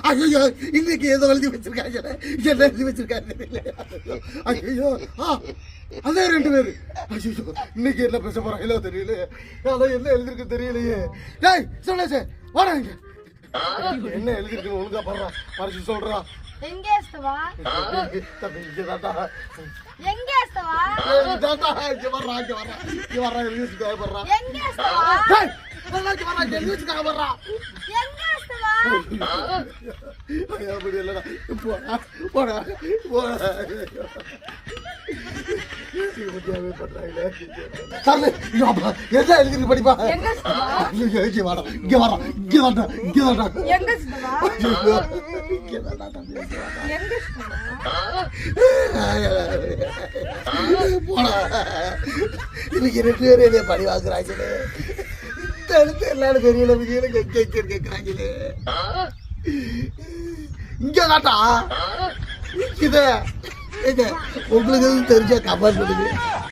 ஐயோ இன்னைக்கு ஏதோ எழுதி வச்சிருக்காங்க, என்ன எழுதி வச்சிருக்காங்க ஐயோ. அதே 2 பேரு. ஐயோ இன்னைக்கு என்ன பேச போறாங்களோ தெரியல, அதான் என்ன எழுதிருக்கு தெரியலையே. டேய் சொல்லேசே வாடா இங்க, என்ன எழுதிருக்குன்னு ஒழுங்கா பண்றா, மறைச்சு சொல்றா. எங்க ஏஸ்தவா இங்க தாத்தா, எங்க ஏஸ்தவா தாத்தா இங்க வர்றா, இங்க வர்றா, இங்க வர்றா, எழுதி வச்சுக்கா வர்றா. எங்க ஏஸ்தவா டேய் நல்லா இங்க வர்றா, எழுதி வச்சுக்கா வர்றா. எங்க ஏஸ்தவா ஐயா அப்படி இல்லடா, போடா போடா போடா. என்ன எழுதிருக்கு படிப்பா. எங்க ஏஸ்தவா இங்க வாடா, இங்க வர்றா, இங்க வாடா, இங்க வாடா. எங்க ஏஸ்தவா இங்க வாடா தம்பி, இங்க வாடா. எங்க ஏஸ்தவா போடா. இன்னைக்கு 2 பேரும் என்னைய பழி வாங்குறாங்களே, தடுத்து எல்லாரும் தெரியல விஜயில கேட்கிறாங்களே. இங்க காட்டா இது உங்களுக்கு தெரிஞ்ச கமெண்ட் பண்ணுங்க.